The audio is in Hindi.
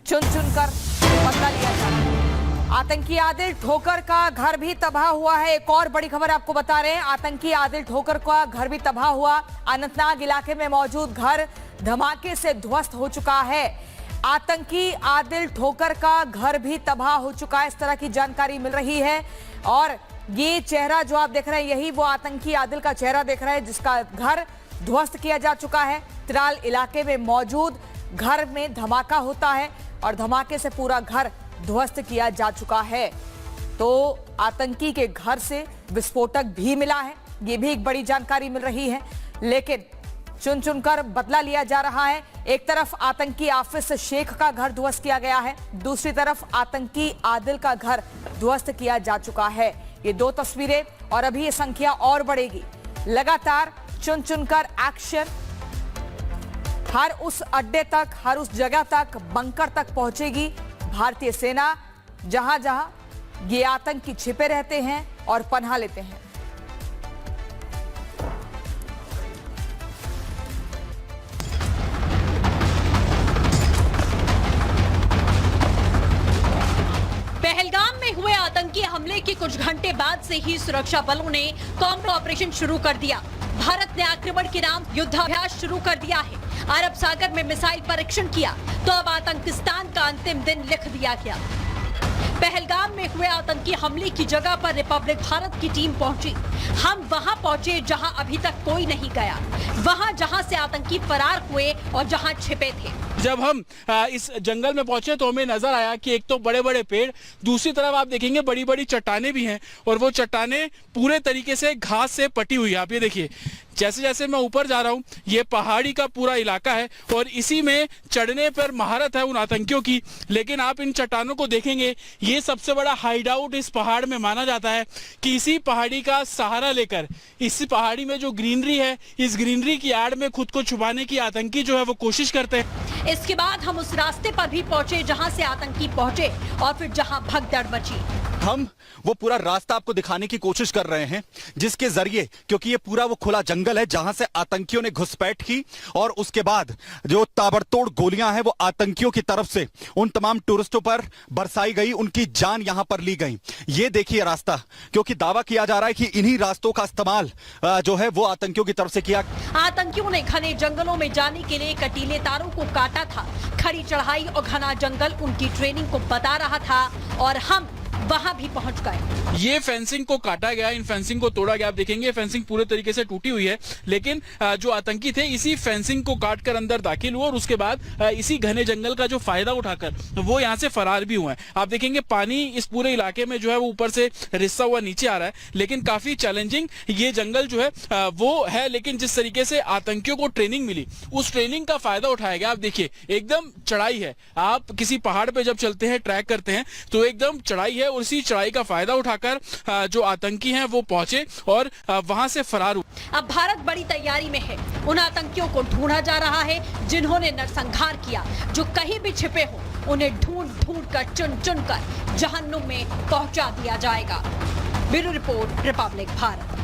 चुन चुनकर बदला लिया जा रहा है। आतंकी आदिल ठोकर का घर भी तबाह हुआ है। एक और बड़ी खबर आपको बता रहे हैं, आतंकी आदिल ठोकर का घर भी तबाह हुआ। अनंतनाग इलाके में मौजूद घर धमाके से ध्वस्त हो चुका है। आतंकी आदिल ठोकर का घर भी तबाह हो चुका है, इस तरह की जानकारी मिल रही है। और ये चेहरा जो आप देख रहे हैं, यही वो आतंकी आदिल का चेहरा देख रहे हैं जिसका घर ध्वस्त किया जा चुका है। त्राल इलाके में मौजूद घर में धमाका होता है और धमाके से पूरा घर ध्वस्त किया जा चुका है। तो आतंकी के घर से विस्फोटक भी मिला है, ये भी एक बड़ी जानकारी मिल रही है। लेकिन चुन चुनकर बदला लिया जा रहा है। एक तरफ आतंकी आफिस शेख का घर ध्वस्त किया गया है, दूसरी तरफ आतंकी आदिल का घर ध्वस्त किया जा चुका है। ये दो तस्वीरें और अभी ये संख्या और बढ़ेगी। लगातार चुन चुनकर एक्शन हर उस अड्डे तक, हर उस जगह तक, बंकर तक पहुंचेगी भारतीय सेना, जहां जहां ये आतंकी छिपे रहते हैं और पनाह लेते हैं। पहलगाम में हुए आतंकी हमले के कुछ घंटे बाद से ही सुरक्षा बलों ने कॉम्बो ऑपरेशन शुरू कर दिया। भारत ने आक्रमण के नाम युद्धाभ्यास शुरू कर दिया है। अरब सागर में मिसाइल परीक्षण किया तो अब आतंकिस्तान का अंतिम दिन लिख दिया गया। पहलगाम में हुए आतंकी हमले की जगह पर रिपब्लिक भारत की टीम पहुंची। हम वहां पहुंचे जहां अभी तक कोई नहीं गया, वहां जहां से आतंकी फरार हुए और जहां छिपे थे। जब हम इस जंगल में पहुंचे तो हमें नजर आया कि एक तो बड़े बड़े पेड़, दूसरी तरफ आप देखेंगे बड़ी बड़ी चट्टानें भी हैं और वो चट्टानें पूरे तरीके से घास से पटी हुई है। आप ये देखिए, जैसे जैसे मैं ऊपर जा रहा हूँ, ये पहाड़ी का पूरा इलाका है और इसी में चढ़ने पर महारत है उन आतंकियों की। लेकिन आप इन चट्टानों को देखेंगे, ये सबसे बड़ा हाइड आउट इस पहाड़ में माना जाता है कि इसी पहाड़ी का सहारा लेकर इस पहाड़ी में जो ग्रीनरी है, इस ग्रीनरी की आड़ में खुद को छुपाने की आतंकी जो है वो कोशिश करते हैं। इसके बाद हम उस रास्ते पर भी पहुंचे जहां से आतंकी पहुंचे और फिर जहां भगदड़ मची। हम वो पूरा रास्ता आपको दिखाने की कोशिश कर रहे हैं जिसके जरिए, क्योंकि ये पूरा वो खुला जंगल है जहां से आतंकियों ने घुसपैठ की और उसके बाद जो ताबड़तोड़ गोलियां हैं वो आतंकियों की तरफ से उन तमाम टूरिस्टों पर बरसाई गई, उनकी जान यहां पर ली गई। ये देखिए रास्ता, क्योंकि दावा किया जा रहा है कि इन्हीं रास्तों का इस्तेमाल जो है वो आतंकियों की तरफ से किया। आतंकियों ने घने जंगलों में जाने के लिए कटीले तारों को काटा था। खड़ी चढ़ाई और घना जंगल उनकी ट्रेनिंग को बता रहा था और हम वहां भी पहुंच गए। ये फेंसिंग को काटा गया, इन फेंसिंग को तोड़ा गया। आप देखेंगे फेंसिंग पूरे तरीके से टूटी हुई है, लेकिन जो आतंकी थे इसी फेंसिंग को काटकर अंदर दाखिल हुए और उसके बाद इसी घने जंगल का जो फायदा उठाकर वो यहाँ से फरार भी हुए हैं। आप देखेंगे पानी इस पूरे इलाके में जो है वो ऊपर से रिसता हुआ नीचे आ रहा है, लेकिन काफी चैलेंजिंग ये जंगल जो है वो है। लेकिन जिस तरीके से आतंकियों को ट्रेनिंग मिली, उस ट्रेनिंग का फायदा उठाया गया। आप देखिए एकदम चढ़ाई है, आप किसी पहाड़ पे जब चलते हैं, ट्रैक करते हैं तो एकदम चढ़ाई है, उसी चढ़ाई का फायदा उठाकर जो आतंकी हैं वो पहुंचे और वहां से फरार हुए। अब भारत बड़ी तैयारी में है। उन आतंकियों को ढूंढा जा रहा है जिन्होंने नरसंहार किया। जो कहीं भी छिपे हो उन्हें ढूंढ ढूंढ कर, चुन चुन कर जहन्नुम में पहुंचा दिया जाएगा। Bureau report, Republic Bharat.